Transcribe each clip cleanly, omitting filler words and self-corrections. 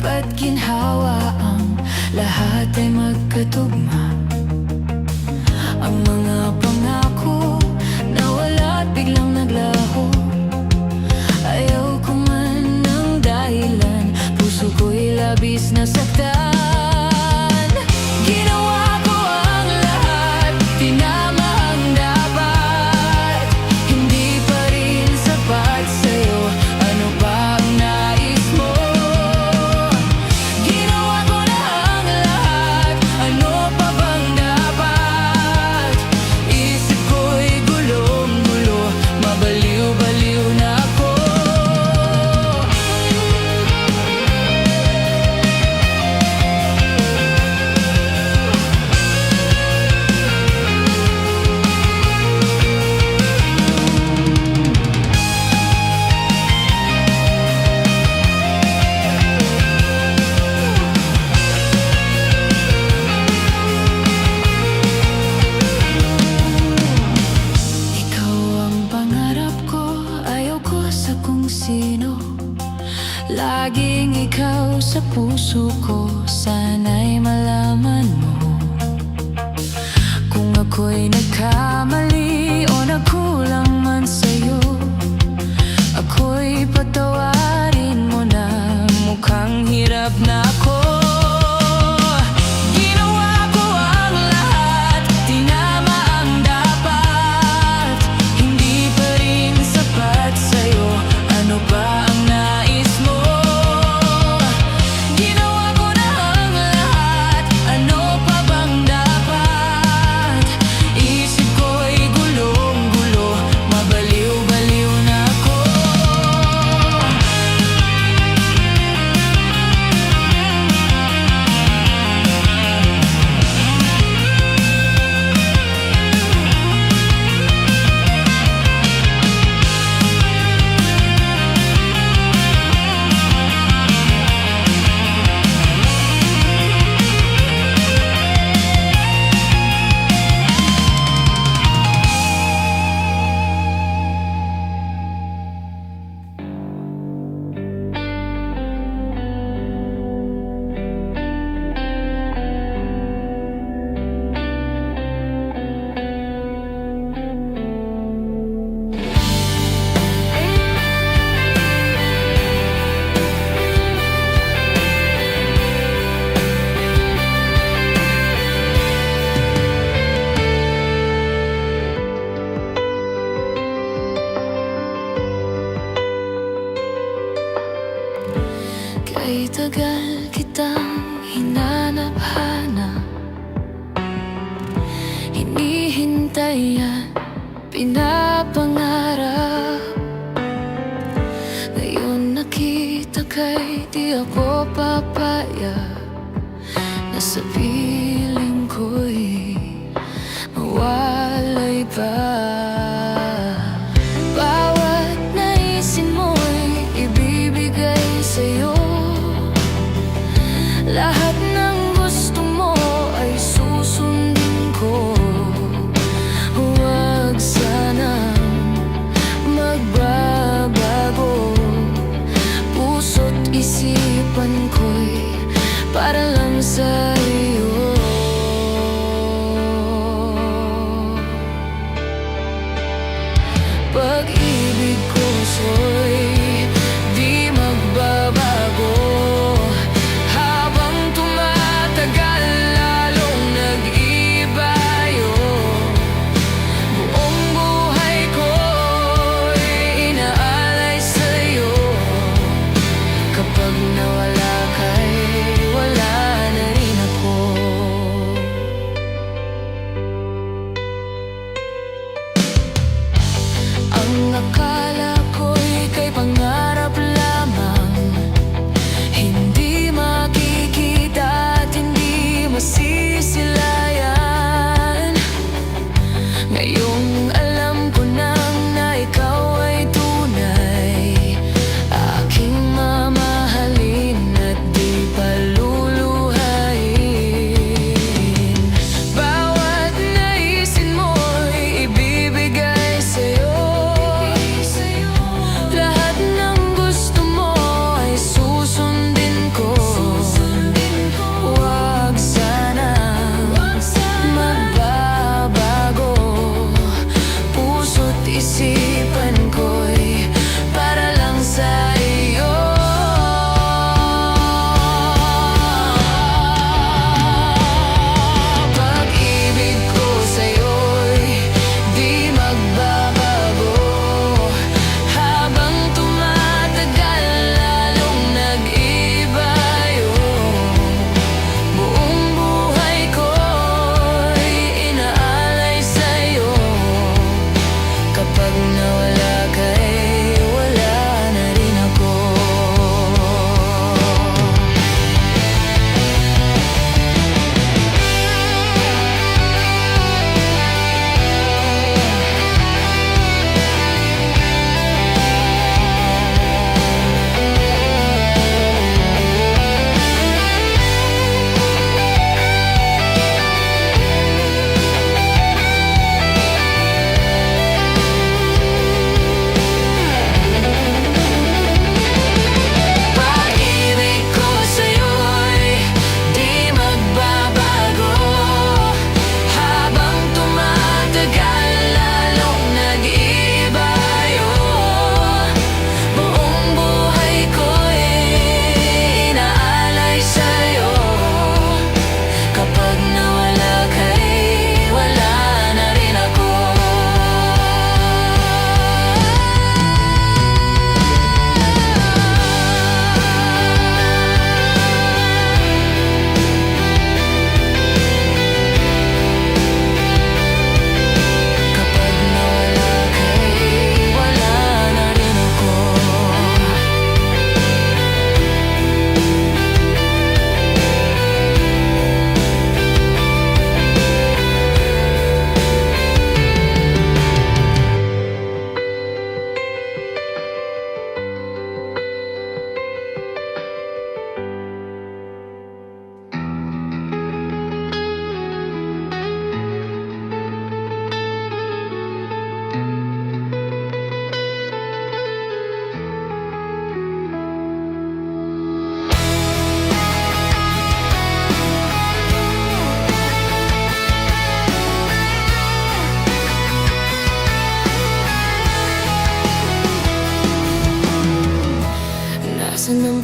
isip at ginhawa, ang lahat ay magkatugma. Ang mga pangako nawala at biglang naglaho. Ayaw ko man ng dahilan, puso ko'y labis na saktan. Ginawa ko ang lahat, tinama ang dapat. Hindi pa rin sapat sa'yo, ano pa ang nais mo? Ginawa ko na ang lahat, ano pa bang dapat? Isip ko'y gulong-gulo, mabaliw-baliw na ako. Laging ikaw sa puso ko, sana'y malaman mo. Kung ako'y nagkamali o nagkulang man sa'yo, ako'y patawarin mo na, mukhang hirap na ako. Kay tagal kitang hinanap-hanap, hinihintay at pinapangarap. Ngayon nakita kay di ako papayag na sa piling ko'y mawalay pa. Bawat naisin mo'y ibibigay sa'yo, lahat ng gusto mo ay susundin ko. Huwag sanang magbabago, puso't isipan ko'y para lang sa'yo. Pag-ibig ko sa'yo'y di magbabago. Kapag nawala ka'y wala na rin ako.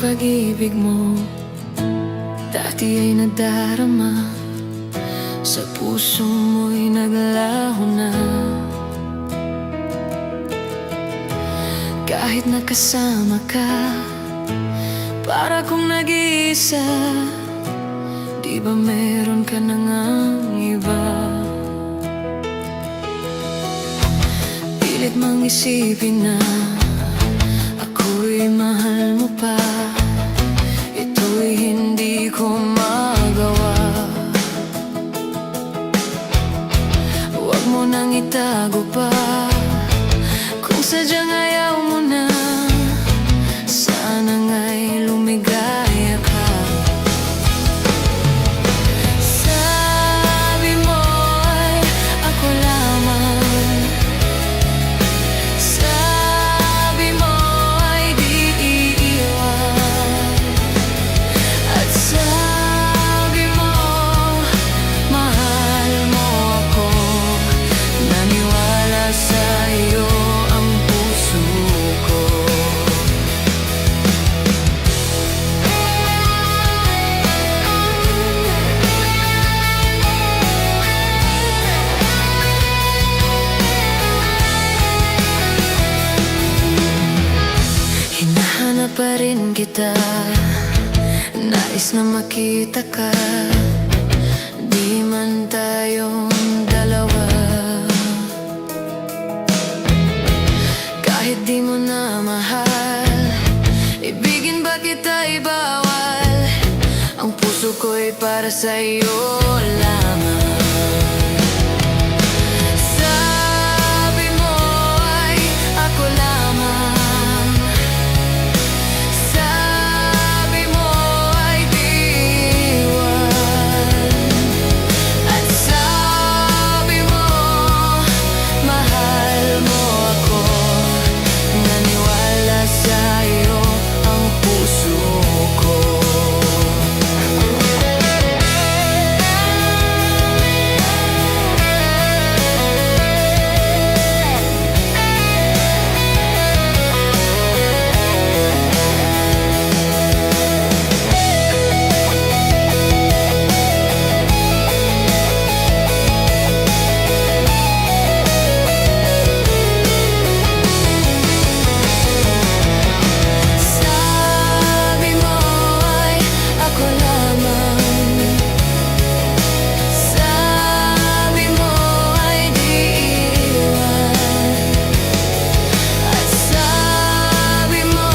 pag-ibig mo dati ay nadarama, sa puso mo'y naglaho na. Kahit nakasama ka, para kong nag-iisa. Di ba meron ka na ngang iba? Pilit mang isipin na ako'y mahal mo pa. Ito'y hindi ko magawa. Huwag mo nang itago pa. Kung sadyang ayaw mo na, sana nga'y lumigaya ka. Sabi mo ay ako lamang. Sabi mo ay di iiwan. At sabi mo, mahal mo ako. Naniwala sa iyo ang puso ko. Hinahanap pa rin kita, nais na makita ka. Di man tayong dalawa, kahit di mo na mahal, ibigin ba kita'y bawal? Ang puso ko'y para sa'yo lamang. Sabi mo ay ako lamang. Sabi mo ay di iwan. At sabi mo, mahal mo ako. Naniwala sa iyo ang puso ko. Sabi mo ay ako lamang. Sabi mo ay di iwan. At sabi mo,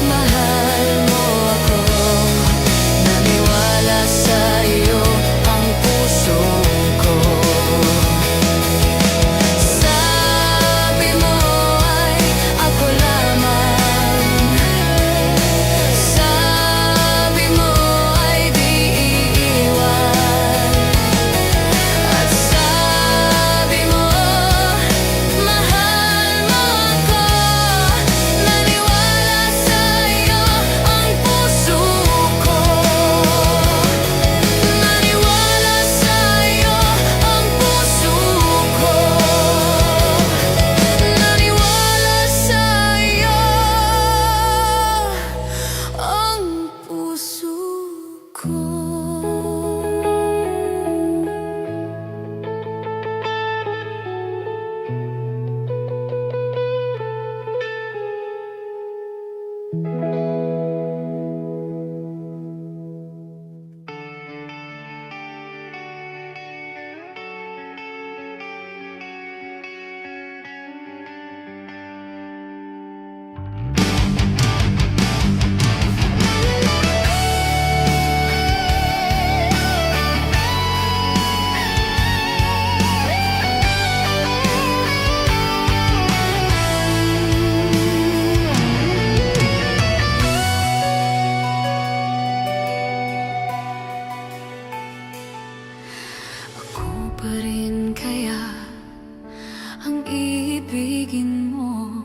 mahal mo ako. Naniwala sa iyo ang puso ko. Sabi mo ay ako lamang. Sabi mo ay di iiwan. At sabi mo, mahal mo ako. Naniwala sa iyo ang puso ko. Naniwala sa iyo ang puso ko. Naniwala sa iyo ang puso ko. Ako pa rin kaya ang iibigin mo,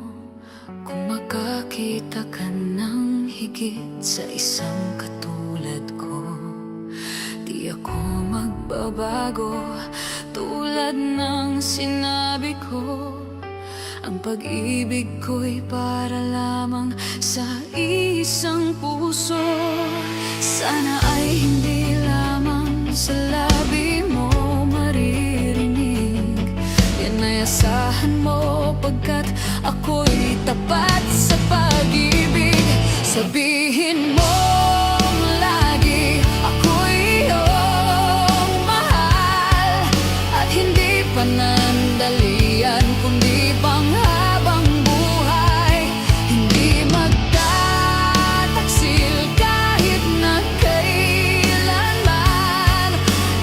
kung makakita ka ng higit sa isang katulad ko. Di ako magbabago tulad ng sinabi ko. Ang pag-ibig ko'y para lamang sa isang puso. Sana ay hindi lamang sa labi mo maririnig. Yan ay asahan mo pagkat ako'y tapat sa pag-ibig. Sabihin mo lagi ako'y iyong mahal, at hindi panandalian kundi panghabang buhay. Hindi magtataksil kahit na kailanman,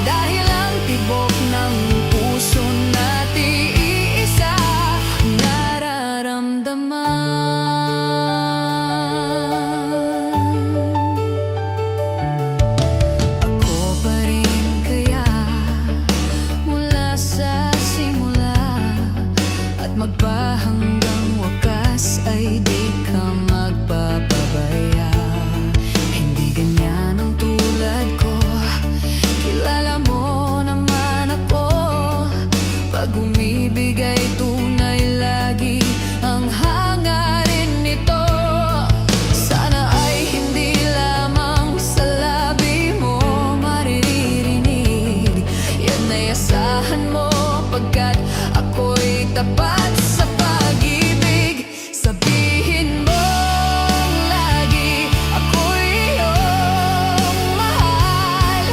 dahil ang tibok ng puso natin iisa ang nararamdaman. Magpa hanggang wakas ay di ka magpapabaya. Hindi ganyan ang tulad ko, kilala mo naman ako. Pag umibigay tunay lagi ang hangarin nito. Sana ay hindi lamang sa labi mo maririnig. Yan ay asahan mo pagkat ako'y tapat sa pag-ibig. Sabihin mo lagi ako'y iyong mahal,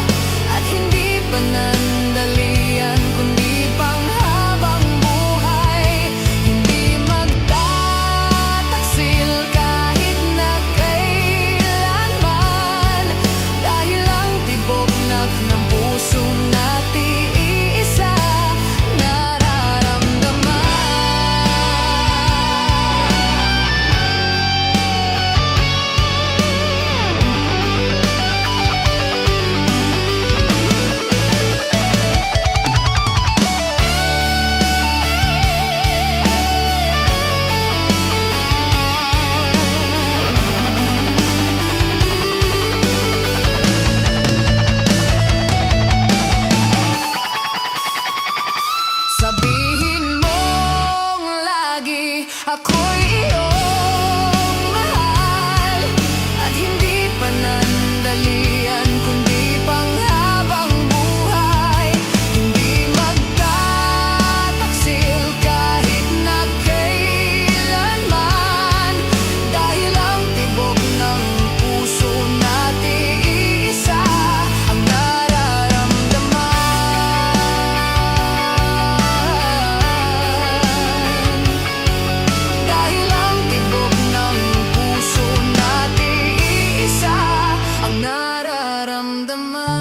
at hindi panandalian kundi panghabang buhay. Hindi magtataksil kahit na kailanman, dahil ang tibok ng puso natin iisa nararamdaman. Sabihin mong lagi ako'y iyong mahal, at hindi panandalian kundi panghabang buhay. Hindi magtataksil kahit na kailanman, dahil ang tibok ng puso natin iisa ang nararamdaman. Dahil ang tibok ng puso natin iisa ang nararamdaman.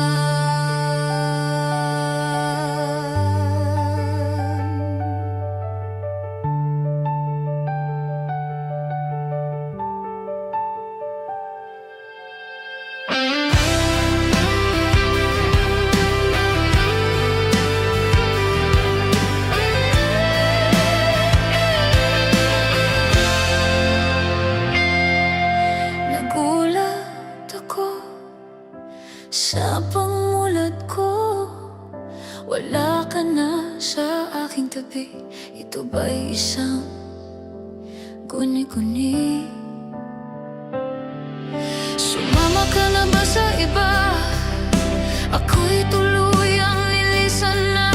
Nagulat ako sa pagmulat ko, wala ka na sa aking tabi. Ito ba'y isang guni-guni? Sumama ka na ba sa iba? Ako'y tuluyang nilisan na.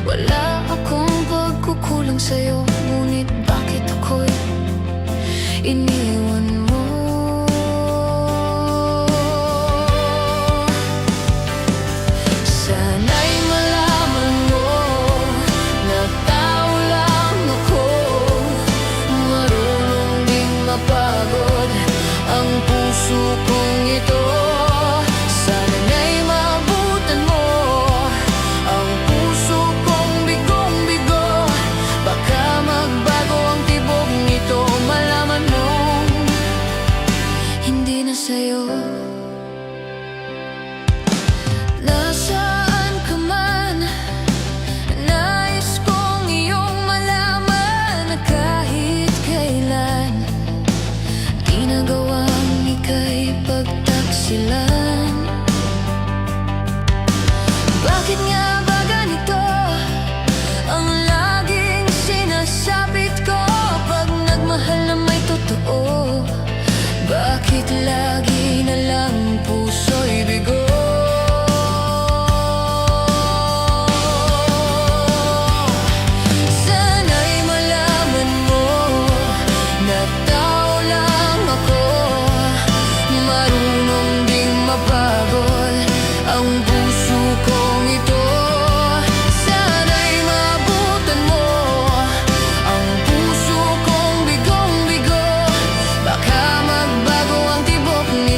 Wala akong pagkukulang sa'yo, ngunit bakit ako'y iniwan mo? Sana'y malaman mo na tao lang ako, marunong ding mapagod ang puso kong ito. Sana'y maabutan mo ang puso kong bigong-bigo. Baka magbago ang tibok nito, malaman mo hindi na sa'yo. Nasaan ka man, nais kong iyong malaman na kahit kailan ginagawang ika'y pagtaksilan. Bakit nga ba ganito ang laging sinasabit ko? Bakit lagi na lang puso'y bigo? Sana'y malaman mo na tao lang ako, marunong ding mapagod ang puso kong ito. Sana'y maabutan mo ang puso kong bigong-bigo. Baka magbago ang tibok nito.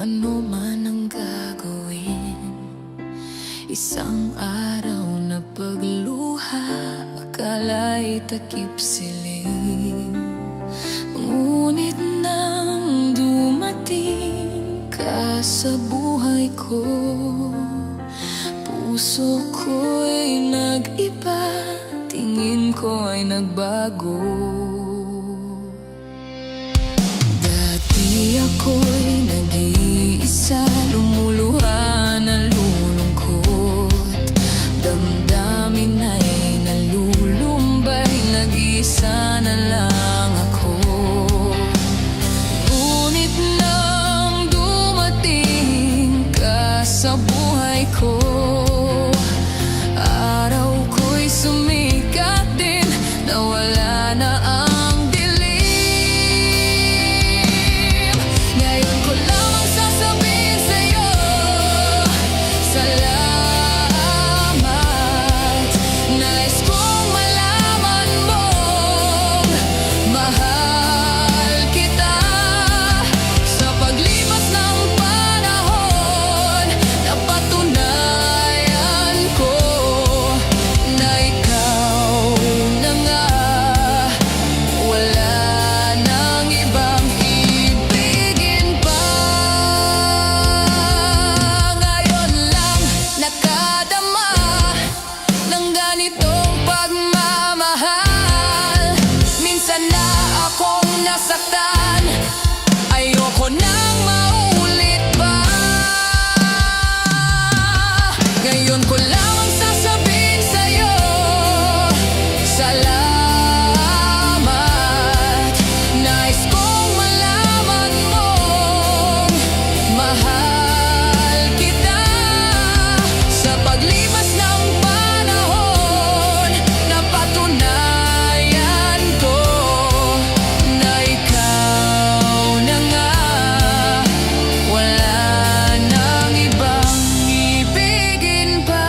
ano man ang gagawin. Isang araw na pagluha, akala'y takip siling. Ngunit nang dumating ka sa buhay ko, puso ko'y nag-iba, tingin ko ay nagbago. Dati ako'y nag-iisa, lumuluha, nalulungkot. Damdamin ay nalulumbay, nag-iisa na lang ako. Ngunit nang dumating ka sa buhay ko, araw ko'y sumikat din, nawala na ang dilim. Ngayon ko lamang sasabihin sa'yo, salamat. Nais kong malaman mong mahal kita. Sa paglipas ng panahon, napatunayan ko na ikaw na nga. Wala nang ibang ibigin pa. Ngayon lang nakadama ng ganitong pagmamahal. Minsan na akong nasaktan, ayoko nang maulit pa. Ngayon ko lamang sasabihin sa'yo, salamat. Nais kong malaman mong mahal kita. Sa paglipas ng panahon, napatunayan ko na ikaw na nga. Wala nang ibang ibigin pa.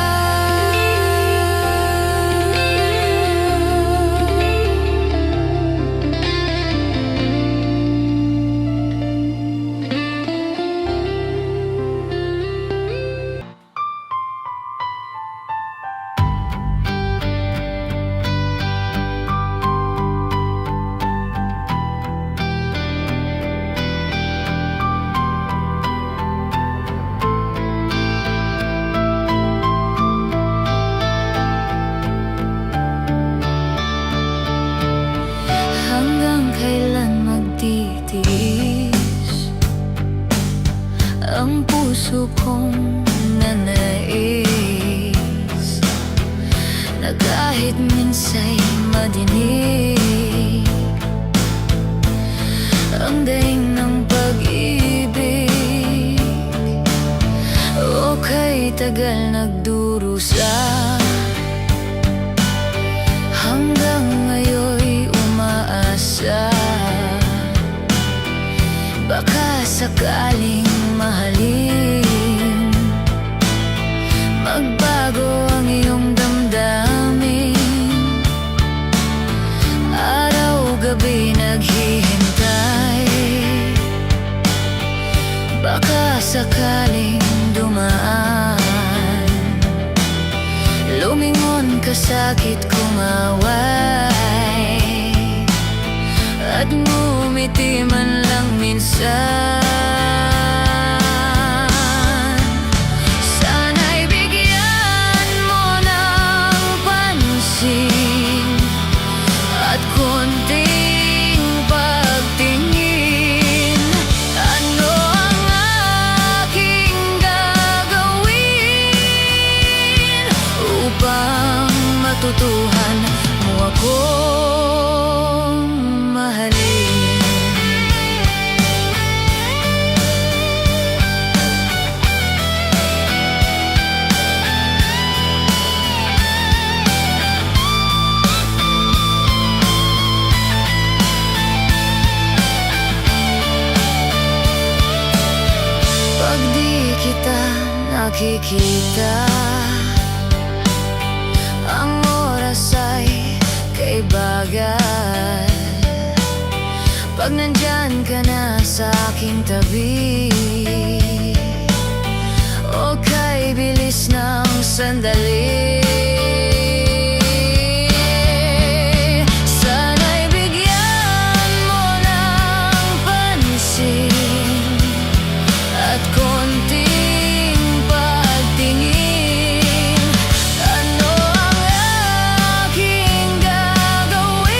Hanggang kailan magtitiis ang puso kong nanais, na kahit minsa'y madinig ang daing ng pag-ibig. O kay tagal nagdurusa, hanggang ngayon'y umaasa. Baka sakaling mahalin, magbago ang iyong damdamin. Araw-gabi naghihintay, baka sakaling dumaan. Lumingon ka, sakit kumaway, at ngumiti man lang minsan. Sana'y bigyan mo ng pansin at konting pagtingin. Ano ang aking gagawin upang matutuhan mo akong mahalin? Pag di kita nakikita, ang oras ay kay bagal. Pag nandyan ka na sa aking tabi, bibilis ng sandali. Sana'y bigyan mo ng pansin at konting pagtingin. Ano ang aking gagawin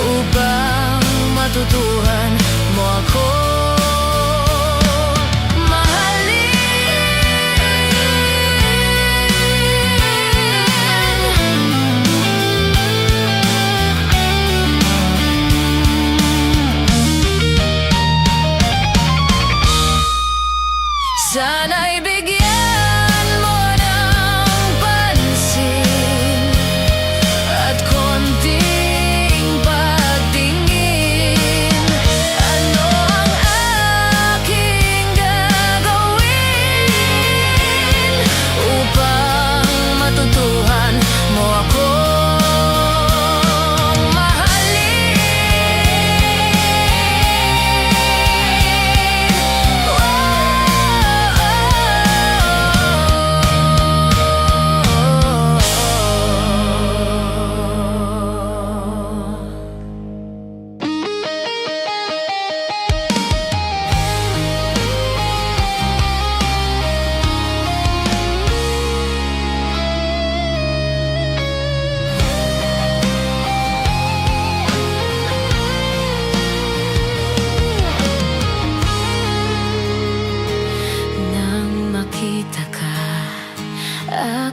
upang matutuhan mo ako? Sana'y bigyan mo ng pansin at konting pagtingin. Ano ang aking gagawin upang matutuhan mo ako?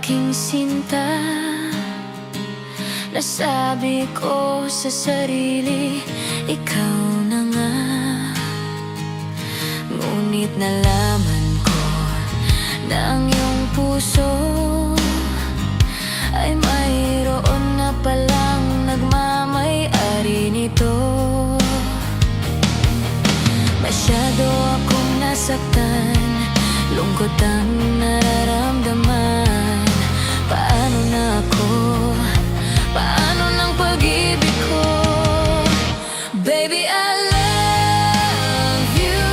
Aking sinta, nasabi ko sa sarili, ikaw na nga. Ngunit nalaman ko na ang iyong puso ay mayroon na palang nagmamay-ari nito. Masyado akong nasaktan, lungkot ang nararamdaman. Paano na ako? Paano ng pag-ibig ko? Baby, I love you.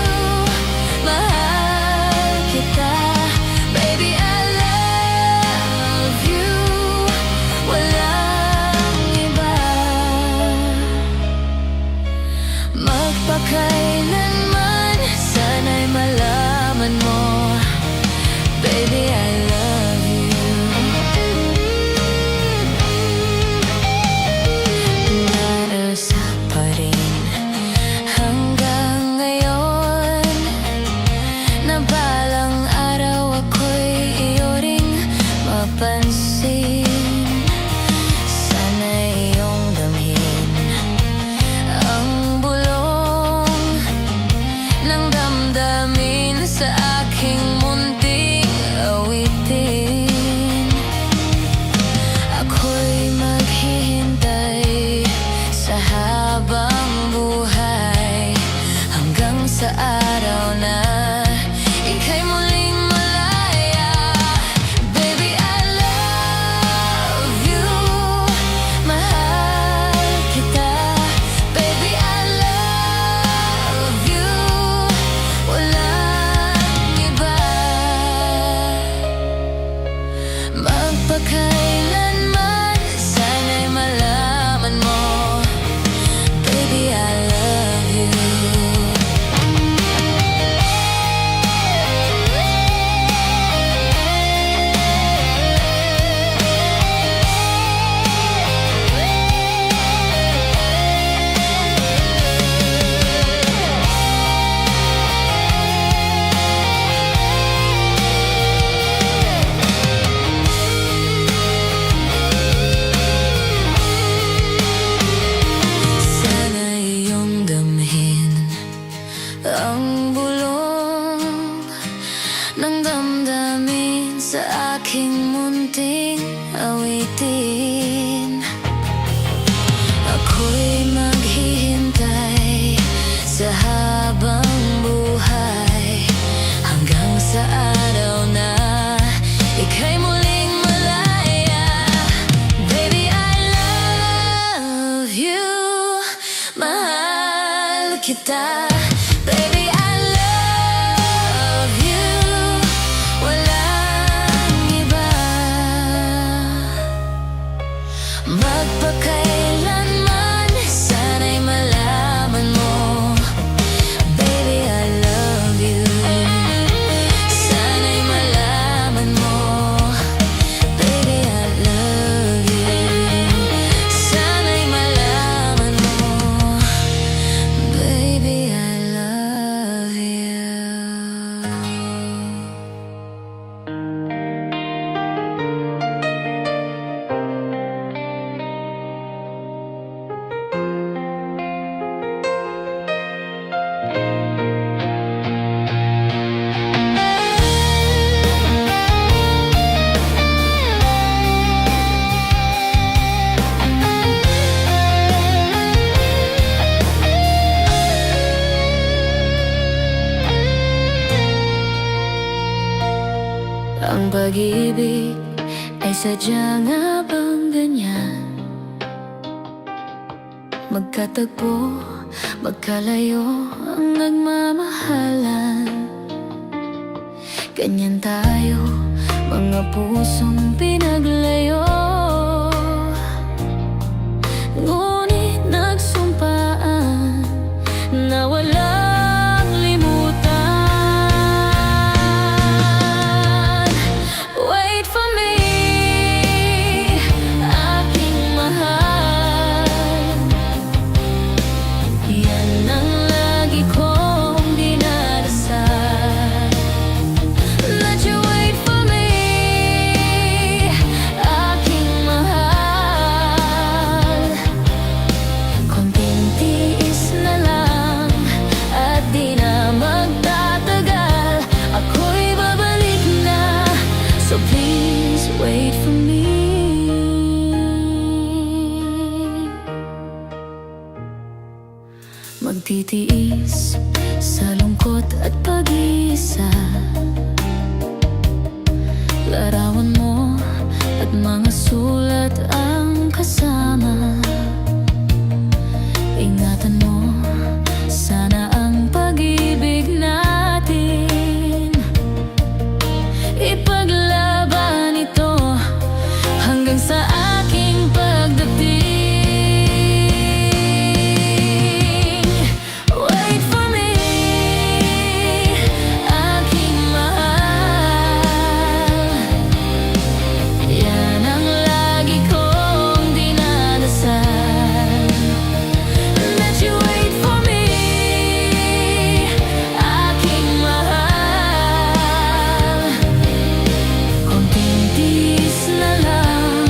Mahal kita. Baby, I love you. Walang iba. Magpakailanman, sana'y malaman mo, baby, I love you. Narasa pa rin hanggang ngayon na balang araw ako'y iyo ring mapansin. Sana'y iyong damhin ang bulong ng damdamin sa aking munting awitin. Ako'y maghihintay sa habang buhay hanggang sa araw na ika'y muling malaya. Baby, I love you. Mahal kita. Baby, I love you. Walang iba. Magpakailanman, sana'y malaman mo, baby, I love you. Sana'y iyong damhin ang bulong ng damdamin sa aking munting awitin. Ako'y maghihintay sa habang buhay hanggang sa araw na ika'y muling malaya. Baby, I love you. Mahal kita. Baby, I love you. pag-ibig ay sadya nga bang ganyan? Magkatagpo, magkalayo ang nagmamahalan. Ganyan tayo, mga pusong pinaglayo. Ngunit nagsumpaan na walang limutan. Wait for me, aking mahal. Yan ang lagi kong dinadasal. Let you wait for me, aking mahal. Konting tiis na lang at di na magtatagal. Ako'y babalik na, so please wait for me. Magtitiis sa lungkot at pag-iisa. Larawan mo at mga sulat ang kasama. Ingatan mo sana ang pag-ibig natin. Ipaglaban ito hanggang sa aking pagdating. Wait for me, aking mahal. Yan ang lagi kong dinadasal. Let you wait for me, aking mahal. Konting tiis na lang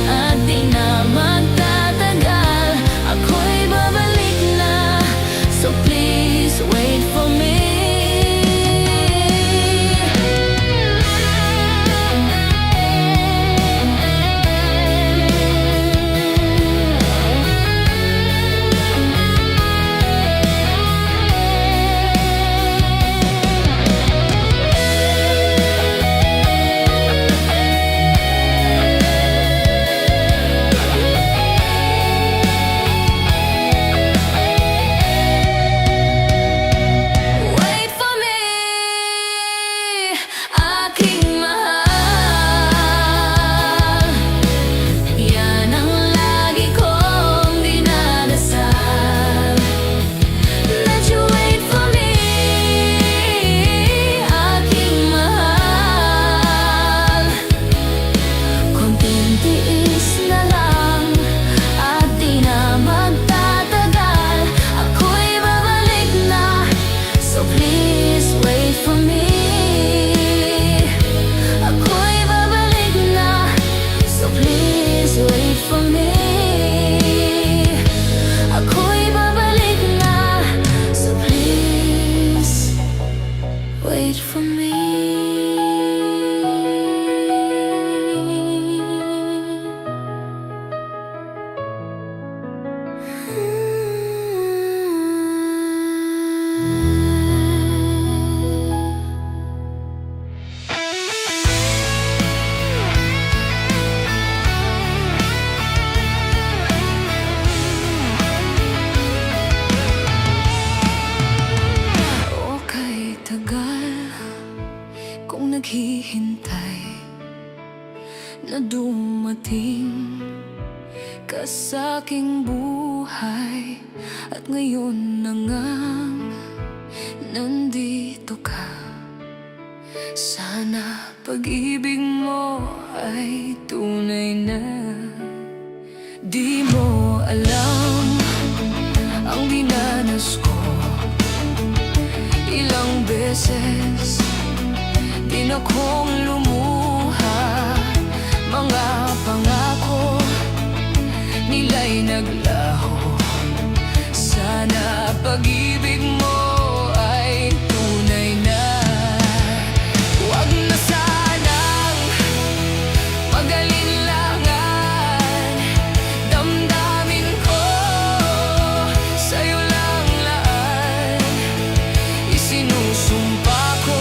at di na magtatagal. Ako'y babalik na, so please wait for me. Wait for me, aking mahal. Yan ang lagi kong dinadasal. Let you wait for me, aking mahal. Konting tiis na lang at di na magtatagal. Ako'y babalik na, so please wait for me. Ako'y babalik na, so please wait for me. Ako'y babalik na, so please wait for me. O kay tagal kung naghihintay na dumating ka sa'king buhay. At ngayon na ngang nandito ka. Sana pag-ibig mo ay tunay na. Di mo alam ang dinanas ko. Ilang beses din akong lumuha. Mga pangako nila'y naglaho. Sana pag-ibig mo ay tunay na. Huwag na sanang mag-alinlangan. Damdamin ko sa'yo lang laan. Isinusumpa ko,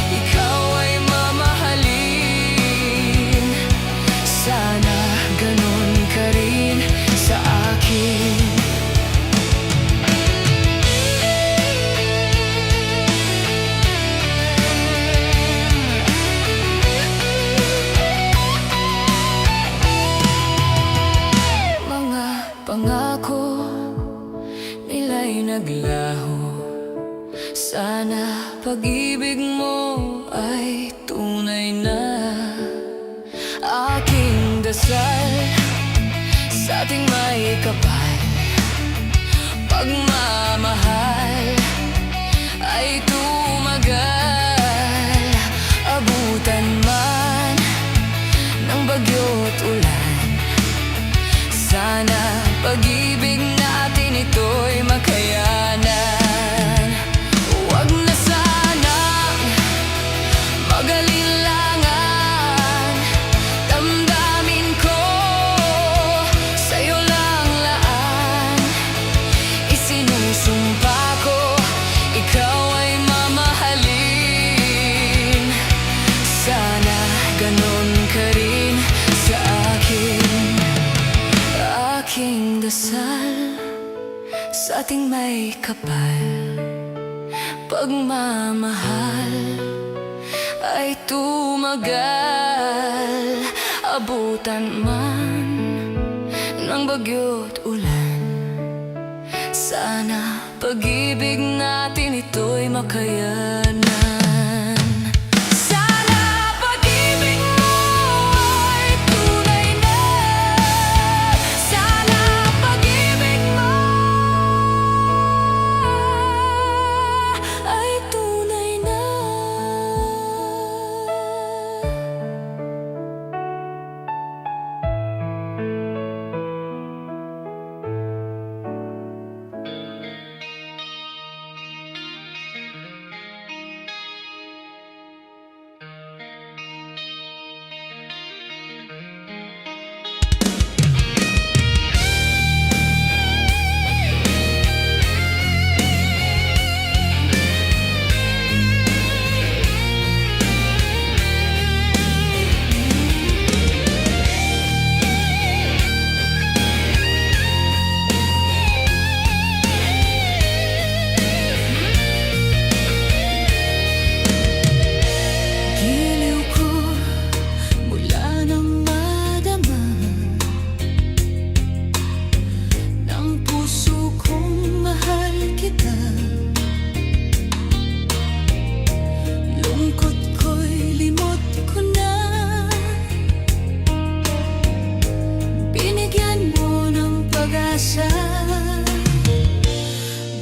ikaw ay mamahalin. Sana pag-ibig mo ay tunay na. Aking dasal sa ating may kapal, pagmamahal ay tumagal. Abutan man ng bagyo't ulan, sana pag-ibig natin ito'y makayanan. Huwag na sanang mag-alinlangan, damdamin ko sa'yo lang laan. Isinusumpa ko, ikaw ay mamahalin. Sana ganon ka rin sa akin. Aking dasal sa ating may kapal, pagmamahal ay tumagal. Abutan man ng bagyo't ulan, sana pag-ibig natin ito'y makayanan. Sana pag-ibig mo ay tunay na. Sana pag-ibig mo ay tunay na.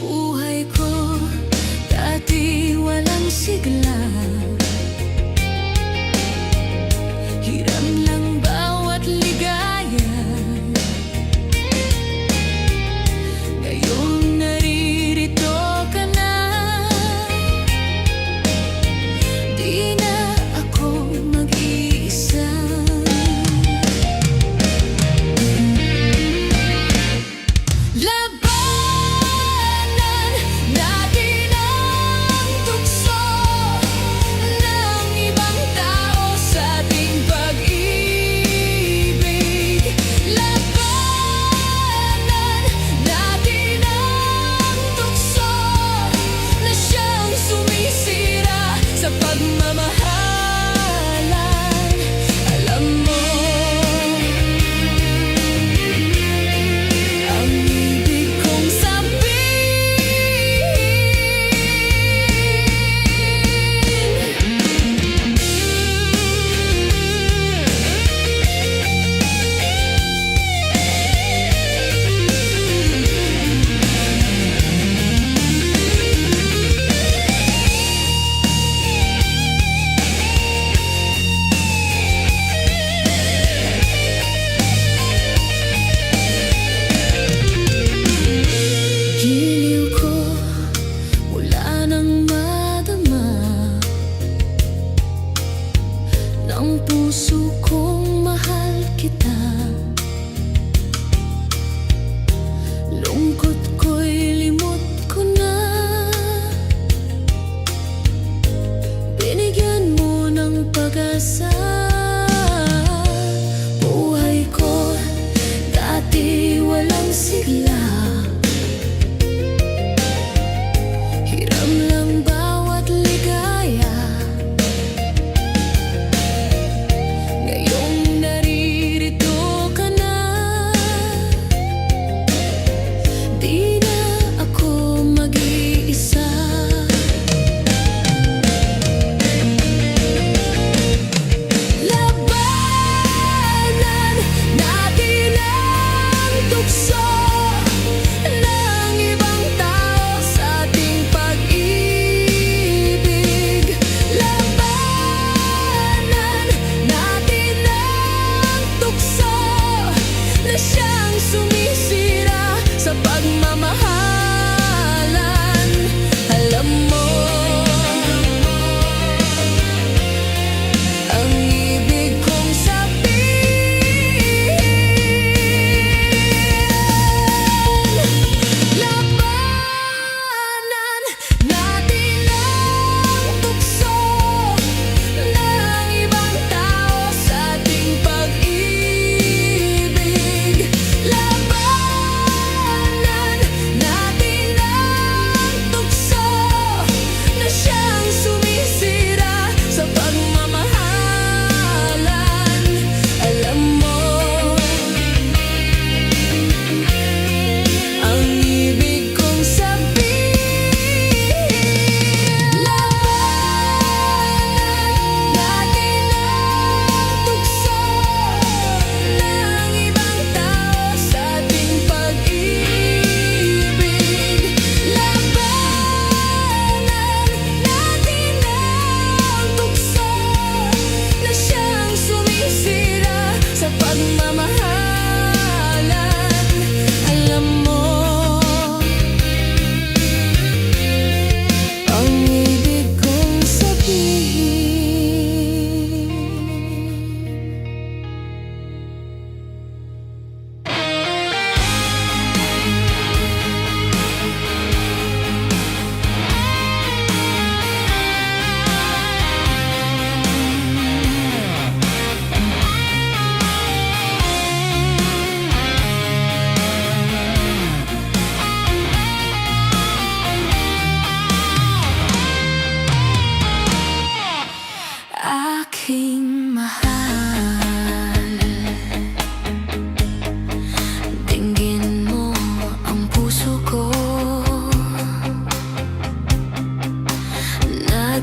Buhay ko dati walang sigla, hiram lang bawat ligaya. Ngayon naririto ka na, di na ako mag-iisa. Ang puso kong mahal kita, lungkot ko'y limot ko na. Binigyan mo ng pag-asa. Buhay ko dati walang sigla, hiram lang ba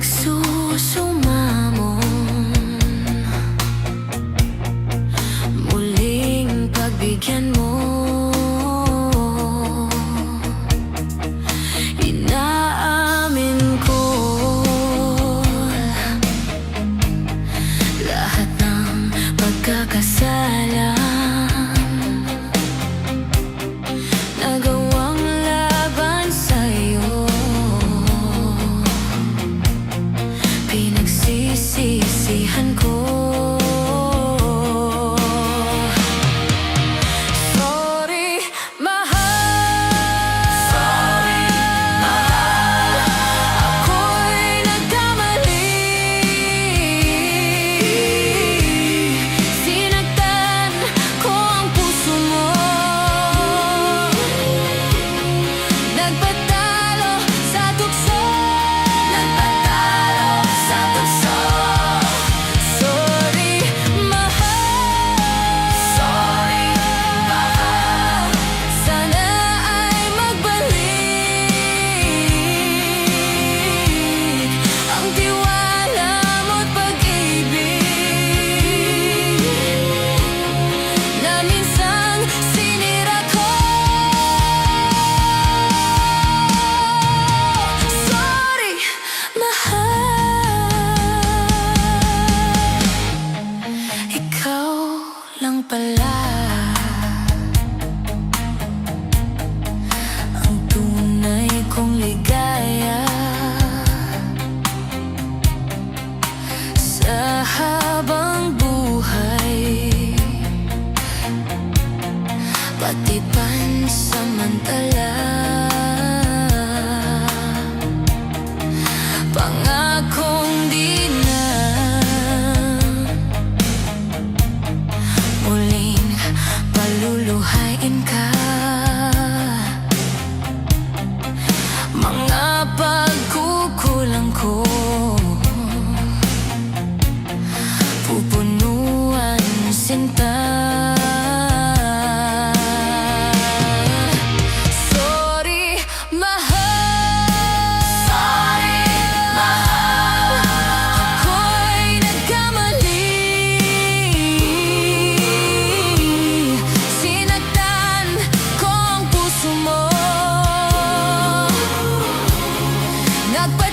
nagsusumamon, muling pagbigyan mo. Inaamin ko lahat ng pagkakasala nagawang laban sa'yo. Pinagsisisihan ko. Sorry, mahal. Sorry, mahal. Ako'y nagkamali. Sinaktan ko ang puso mo. Nagpatalo sa tukso. Nagpatalo sa tukso. Sorry, mahal. Sorry, mahal. Sana ay magbalik ang tiwala mo't pag-ibig na minsang sinira ko. Sorry, mahal. Ikaw lang pala ang tunay kong ligaya sa habang buhay, pati pansamantala. Pangakong di na muling paluluhain ka. Mga pagkukulang ko pupunuan sinta. Sorry, mahal. Sorry, mahal. Ako'y nagkamali. Sinaktan ko ang puso mo. Nagpatalo